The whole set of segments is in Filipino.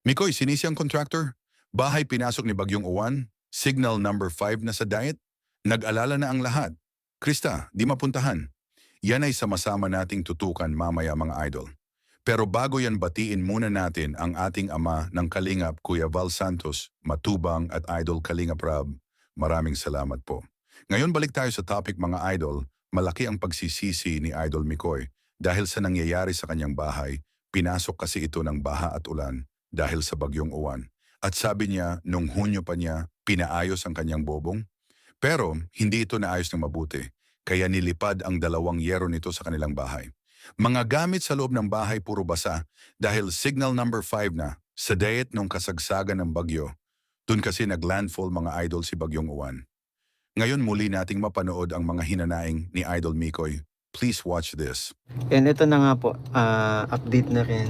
Mikoy, sinisi ang contractor. Bahay pinasok ni Bagyong Uwan. Signal number 5 na sa diet. Nag-alala na ang lahat. Krista, di mapuntahan. Yan ay sama-sama nating tutukan mamaya mga idol. Pero bago yan batiin muna natin ang ating ama ng Kalingap, Kuya Val Santos, Matubang at Idol Kalingap Rab. Maraming salamat po. Ngayon balik tayo sa topic mga idol. Malaki ang pagsisisi ni Idol Mikoy dahil sa nangyayari sa kanyang bahay. Pinasok kasi ito ng baha at ulan dahil sa Bagyong Uwan. At sabi niya, nung Hunyo pa niya, pinaayos ang kanyang bobong. Pero hindi ito naayos ng mabuti, kaya nilipad ang 2 yero nito sa kanilang bahay. Mga gamit sa loob ng bahay puro basa dahil signal number 5 na sa dayet nung kasagsagan ng bagyo. Doon kasi naglandfall mga idol si Bagyong Uwan. Ngayon muli nating mapanood ang mga hinanaing ni Idol Mikoy. Please watch this. And ito na nga po, update na rin.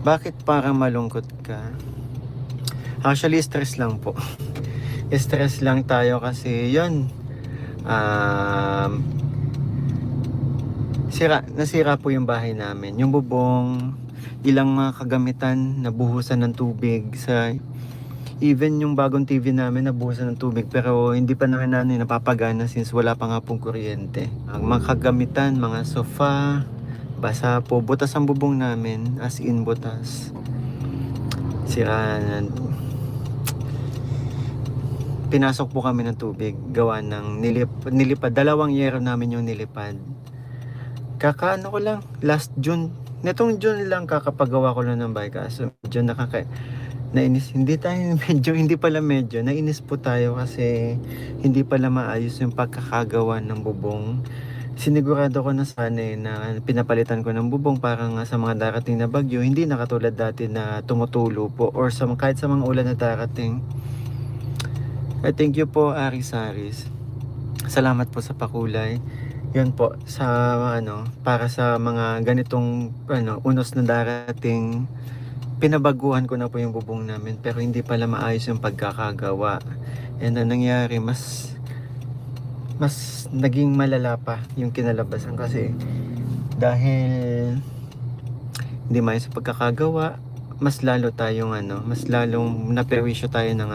Bakit parang malungkot ka? Actually, stress lang po. Stress lang tayo kasi yun. Nasira po yung bahay namin. Yung bubong, ilang mga kagamitan, nabuhusan ng tubig sa... Even yung bagong TV namin nabuhusan ng tubig pero hindi pa naman napapagana since wala pa nga pong kuryente. Ang mga kagamitan, mga sofa, basa po. Butas ang bubong namin, as in butas. Sira na. Pinasok po kami ng tubig, gawa ng nilipad. 2 yero namin yung nilipad. Kakaano ko lang, last June. Netong June lang kakapagawa ko lang ng bahay kaso medyo nainis, nainis po tayo kasi hindi pala maayos yung pagkakagawa ng bubong. Sinigurado ko na sana na pinapalitan ko ng bubong para nga sa mga darating na bagyo, hindi na katulad dati na tumutulo po or kahit sa mga ulan na darating. Thank you po Aris Aris. Salamat po sa pakulay. Yun po sa para sa mga ganitong unos na darating. Pinabaguhan ko na po yung bubong namin pero hindi pala maayos yung pagkakagawa. And nangyari mas naging malala pa yung kinalabasan kasi dahil hindi maayos yung pagkakagawa, mas lalo tayong mas lalong naperwisyo tayo ng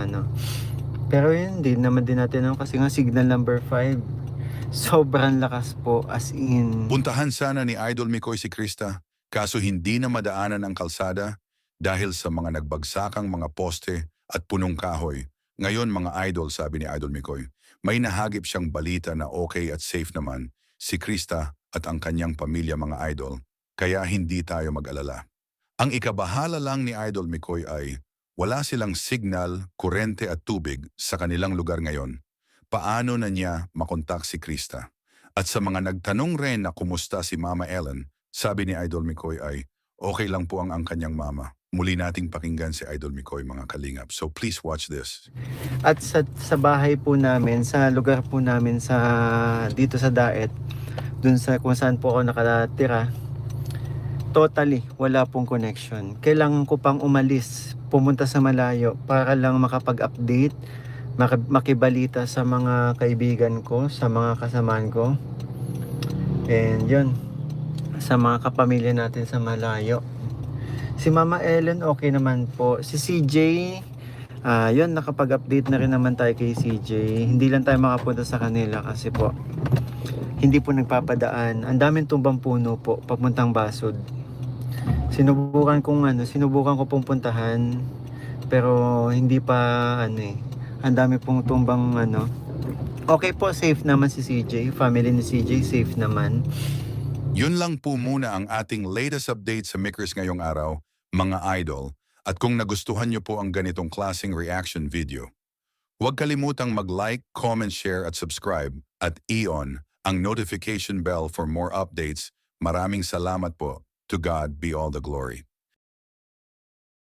Pero yun, hindi naman din natin kasi nga signal number 5 sobrang lakas po as in. Puntahan sana ni Idol Mikoy si Krista, kaso hindi na madaanan ang kalsada dahil sa mga nagbagsakang mga poste at punong kahoy. Ngayon mga idol, sabi ni Idol Mikoy, may nahagip siyang balita na okay at safe naman si Krista at ang kanyang pamilya mga idol, kaya hindi tayo mag-alala. Ang ikabahala lang ni Idol Mikoy ay wala silang signal, kurente at tubig sa kanilang lugar ngayon. Paano na niya makontak si Krista? At sa mga nagtanong rin na kumusta si Mama Ellen, sabi ni Idol Mikoy ay okay lang po ang kanyang mama. Muli nating pakinggan si Idol Mikoy mga kalingap. So please watch this. At sa bahay po namin, sa lugar po namin dito sa Daet, dun sa kung saan po ako nakatira, totally wala pong connection. Kailangan ko pang umalis, pumunta sa malayo para lang makapag-update, makibalita sa mga kaibigan ko, sa mga kasamaan ko. And yun, sa mga kapamilya natin sa malayo. Si Mama Ellen okay naman po. Si CJ, yun, nakapag-update na rin naman tayo kay CJ. Hindi lang tayo makapunta sa kanila kasi po hindi po nagpapadaan. Ang daming tumbang puno po papuntang Basod. Sinubukan ko pong puntahan pero hindi pa ang dami pong tumbang Okay po, safe naman si CJ. Family ni CJ safe naman. Yun lang po muna ang ating latest update sa Mickers ngayong araw, mga idol. At kung nagustuhan nyo po ang ganitong klaseng reaction video, huwag kalimutang mag-like, comment, share at subscribe at i-on ang notification bell for more updates. Maraming salamat po. To God be all the glory.